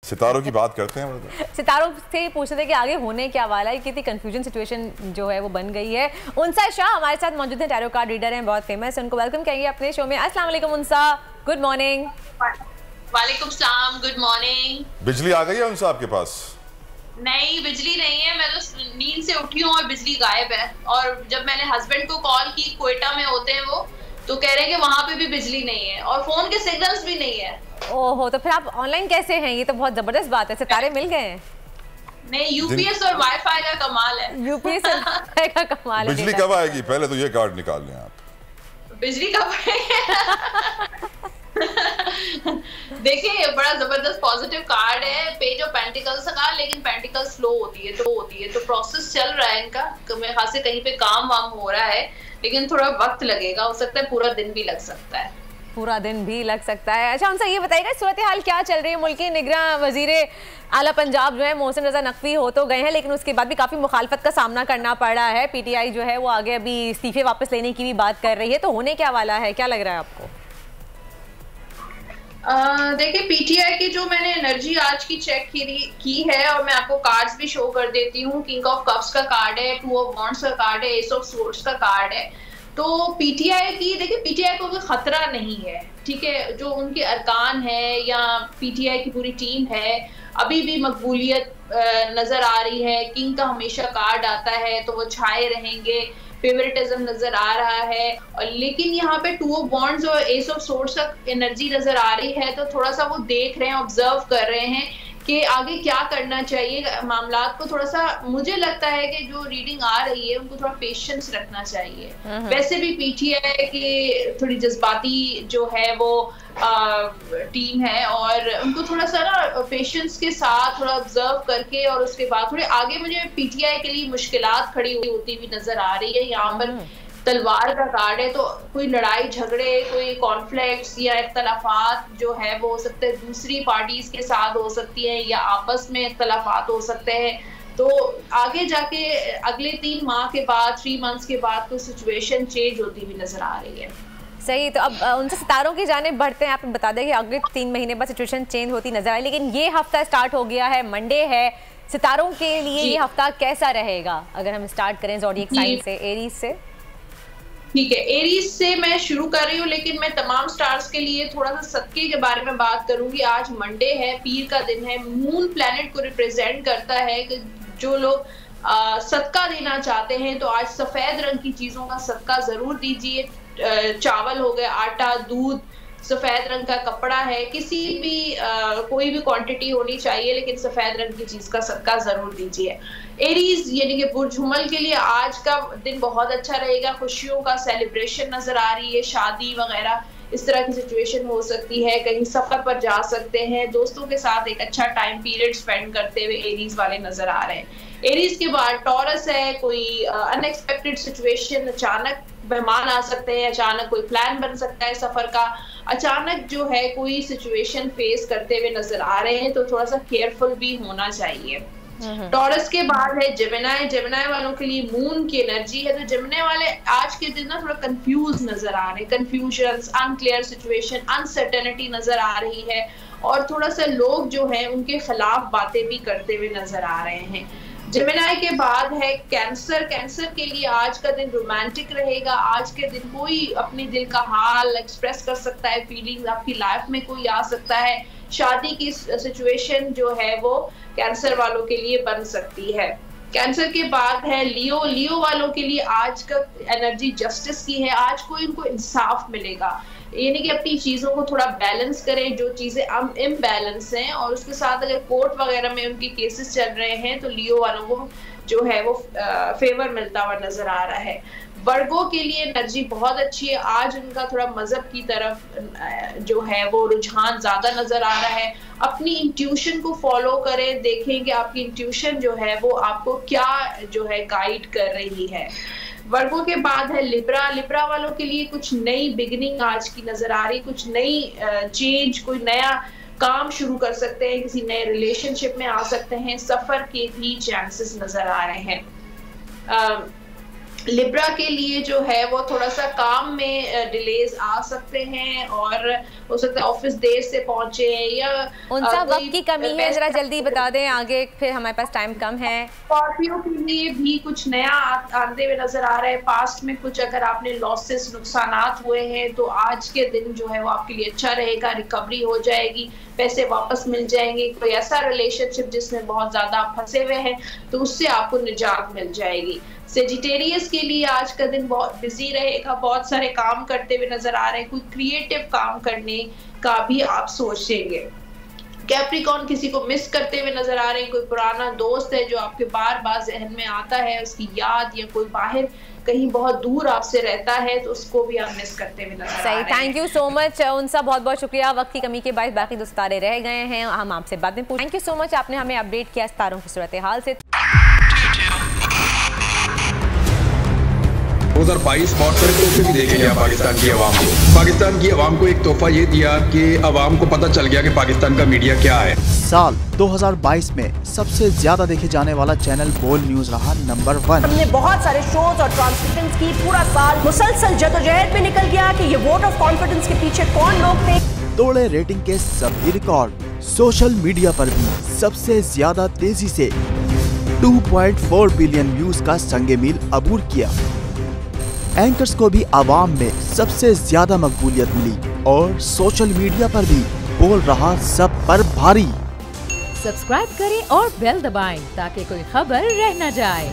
सितारों की बात करते हैं। सितारों से पूछ रहे थे कि आगे होने क्या वाला है, कितनी कंफ्यूजन सिचुएशन जो है वो बन गई है। उनसा शाह हमारे साथ मौजूद हैं, टैरो कार्ड रीडर हैं, बहुत फेमस है, उनको वेलकम करेंगे अपने शो में। अस्सलाम वालेकुम उनसा, गुड मॉर्निंग। वालेकुम सलाम, गुड मॉर्निंग। बिजली आ गई है उनसा आपके पास? नहीं, बिजली नहीं है, मैं तो नींद से उठी हूँ और बिजली गायब है। और जब मैंने हस्बैंड को कॉल की, क्वेटा में होते हैं वो, तो कह रहे हैं कि वहां पे भी बिजली नहीं है और फोन के सिग्नल्स भी नहीं है। ओहो, तो फिर आप ऑनलाइन कैसे हैं? ये तो बहुत जबरदस्त बात है, सितारे मिल गए हैं। नहीं, यूपीएस और वाईफाई का कमाल है। यूपीएस और वाईफाई का कमाल है। बिजली कब आएगी? पहले तो ये कार्ड निकाल लें आप। बिजली कब देखिए, बड़ा जबरदस्त पॉजिटिव कार्ड है, पेज ऑफ पेंटिकल्स का, लेकिन पेंटिकल स्लो होती है तो प्रोसेस चल रहा है इनका। मेरे ख्याल से कहीं पे काम वाम हो रहा है, लेकिन थोड़ा वक्त लगेगा, हो सकता है पूरा दिन भी लग सकता है। पूरा दिन भी लग सकता है। अच्छा उनसे ये बताइएगा, सूरत हाल क्या चल रही है? मुल्क के निगरां वजीर आला पंजाब जो है मोहसिन रजा नकवी हो तो गए हैं, लेकिन उसके बाद भी काफ़ी मुखालफत का सामना करना पड़ा है। पीटीआई जो है वो आगे अभी इस्तीफे वापस लेने की भी बात कर रही है, तो होने क्या वाला है, क्या लग रहा है आपको? देखिए, पीटीआई की जो मैंने एनर्जी आज की चेक की है, और मैं आपको कार्ड्स भी शो कर देती हूँ। किंग ऑफ कप्स का कार्ड है, टू ऑफ वॉन्ड्स का कार्ड है, एस ऑफ स्वॉर्ड्स का कार्ड है। तो पीटीआई की, देखिए पीटीआई को कोई खतरा नहीं है, ठीक है। जो उनके अरकान है या पीटीआई की पूरी टीम है, अभी भी मकबूलियत नजर आ रही है। किंग का हमेशा कार्ड आता है तो वो छाए रहेंगे, फेवरेटिज्म नजर आ रहा है। और लेकिन यहाँ पे टू ऑफ वॉन्ड्स और एस ऑफ सोर्ड्स का एनर्जी नजर आ रही है, तो थोड़ा सा वो देख रहे हैं, ऑब्जर्व कर रहे हैं कि आगे क्या करना चाहिए। मामलात को थोड़ा सा, मुझे लगता है कि जो रीडिंग आ रही है उनको थोड़ा पेशेंस रखना चाहिए। वैसे भी पीटीआई की थोड़ी जज्बाती जो है वो टीम है, और उनको थोड़ा सा ना पेशेंस के साथ थोड़ा ऑब्जर्व करके, और उसके बाद थोड़े आगे मुझे पीटीआई के लिए मुश्किलात खड़ी होती हुई नजर आ रही है। यहाँ पर तलवार का कार्ड है, तो कोई लड़ाई झगड़े, कोई कॉन्फ्लिक्ट्स या इख्तलाफात जो है वो हो सकते हैं दूसरी पार्टीज के साथ हो सकती है, या आपस में इख्तलाफात हो सकते हैं। तो आगे जाके अगले 3 माह के बाद, 3 मंथ्स के बाद तो सिचुएशन चेंज होती हुई नजर आ रही है। सही, तो अब उनसे सितारों की जानिब बढ़ते हैं। आप बता दें कि अगले 3 महीने बाद सिचुएशन चेंज होती नजर आई, लेकिन ये हफ्ता स्टार्ट हो गया है, मंडे है। सितारों के लिए ये हफ्ता कैसा रहेगा? अगर हम स्टार्ट करें ज़ोडिएक साइन से, एरीज से। ठीक है, एरीज से मैं शुरू कर रही हूँ, लेकिन मैं तमाम स्टार्स के लिए थोड़ा सा सदके के बारे में बात करूंगी। आज मंडे है, पीर का दिन है, मून प्लैनेट को रिप्रेजेंट करता है कि जो लोग सदका देना चाहते हैं तो आज सफेद रंग की चीजों का सदका जरूर दीजिए। चावल हो गया, आटा, दूध, सफेद रंग का कपड़ा है, किसी भी कोई भी क्वांटिटी होनी चाहिए, लेकिन सफेद रंग की चीज का सदका जरूर दीजिए। एरीज यानी कि बुर्ज हुमल के लिए आज का दिन बहुत अच्छा रहेगा। खुशियों का सेलिब्रेशन नजर आ रही है, शादी वगैरह इस तरह की सिचुएशन हो सकती है। कहीं सफर पर जा सकते हैं, दोस्तों के साथ एक अच्छा टाइम पीरियड स्पेंड करते हुए एरीज वाले नजर आ रहे हैं। एरीज के बाद टॉरस है, कोई अनएक्सपेक्टेड सिचुएशन, अचानक मेहमान आ सकते हैं, अचानक कोई प्लान बन सकता है सफर का, अचानक जो है कोई सिचुएशन फेस करते हुए नजर आ रहे हैं, तो थोड़ा सा केयरफुल भी होना चाहिए। टॉरस के बाद है जेमिनी। जेमिनी वालों के लिए मून की एनर्जी है, तो जेमिनी वाले आज के दिन ना थोड़ा कंफ्यूज नजर आ रहे हैं, कंफ्यूजन, अनक्लियर सिचुएशन, अनसर्टेनिटी नजर आ रही है, और थोड़ा सा लोग जो है उनके खिलाफ बातें भी करते हुए नजर आ रहे हैं। जेमिनी के बाद है कैंसर। कैंसर के लिए आज का दिन रोमांटिक रहेगा। आज के दिन कोई अपने दिल का हाल एक्सप्रेस कर सकता है, फीलिंग्स आपकी लाइफ में कोई आ सकता है, शादी की सिचुएशन जो है वो कैंसर वालों के लिए बन सकती है। कैंसर के बाद है लियो। लियो वालों के लिए आज का एनर्जी जस्टिस की है। आज को इनको इंसाफ मिलेगा, यानी कि अपनी चीजों को थोड़ा बैलेंस करें, जो चीजें इम्बैलेंस हैं, और उसके साथ अगर कोर्ट वगैरह में उनके केसेस चल रहे हैं तो लियो वालों को जो है वो फेवर मिलता हुआ नजर आ रहा है। वर्गो के लिए एनर्जी बहुत अच्छी है। आज उनका थोड़ा मजहब की तरफ जो है वो रुझान ज्यादा नजर आ रहा है। अपनी इंट्यूशन को फॉलो करें, देखें कि आपकी इंट्यूशन जो है वो आपको क्या जो है गाइड कर रही है। वर्गों के बाद है लिब्रा। लिब्रा वालों के लिए कुछ नई बिगिनिंग आज की नजर आ रही, कुछ नई चेंज, कोई नया काम शुरू कर सकते हैं, किसी नए रिलेशनशिप में आ सकते हैं, सफर के भी चांसेस नजर आ रहे हैं। लिब्रा के लिए जो है वो थोड़ा सा काम में डिलेज आ सकते हैं और हो सकता है ऑफिस देर से पहुंचे या उनका वक्त की कमी है, जरा जल्दी बता दें आगे, फिर हमारे पास टाइम कम है। स्कॉर्पियो के लिए भी कुछ नया आते हुए नजर आ रहा है। पास्ट में कुछ अगर आपने लॉसेस नुकसानात हुए हैं तो आज के दिन जो है वो आपके लिए अच्छा रहेगा, रिकवरी हो जाएगी, पैसे वापस मिल जाएंगे। कोई ऐसा रिलेशनशिप जिसमें बहुत ज्यादा आप फंसे हुए हैं तो उससे आपको निजात मिल जाएगी। सेजिटेरियस के लिए आज का दिन बहुत बिजी रहेगा, बहुत सारे काम करते हुए नजर आ रहे हैं, कोई क्रिएटिव काम करने का भी आप सोचेंगे। कैप्रिकॉर्न किसी को मिस करते हुए नजर आ रहे हैं, कोई पुराना दोस्त है जो आपके बार बार जहन में आता है, उसकी याद, या कोई बाहर कहीं बहुत दूर आपसे रहता है तो उसको भी आप मिस करते हुए नजर आ रहे हैं। थैंक यू सो मच उनसा, बहुत बहुत शुक्रिया। वक्त की कमी के बाद बाकी दो सितारे रह गए हैं, हम आपसे बाद में पूछेंगे। थैंक यू सो मच, आपने हमें अपडेट किया सितारों की सूरत हाल से। 2022 बहुत सारे तोहफे भी देखे गया पाकिस्तान की आवाम को। पाकिस्तान की आवाम को एक तोहफा ये दिया कि आवाम को पता चल गया कि पाकिस्तान का मीडिया क्या है। साल 2022 में सबसे ज्यादा देखे जाने वाला चैनल बोल न्यूज रहा नंबर 1। हमने बहुत सारे शोज और ट्रांसमिशंस की, पूरा साल मुसलसल जदोजहद में निकल गया कि ये वोट ऑफ कॉन्फिडेंस के पीछे कौन लोग थे। तोड़े रेटिंग के सभी रिकॉर्ड। सोशल मीडिया पर भी सबसे ज्यादा तेजी से 2.4 बिलियन व्यूज का संगे मील अबूर किया। एंकर्स को भी आवाम में सबसे ज्यादा मकबूलियत मिली और सोशल मीडिया पर भी बोल रहा सब पर भारी। सब्सक्राइब करें और बेल दबाएं ताकि कोई खबर रह न जाए।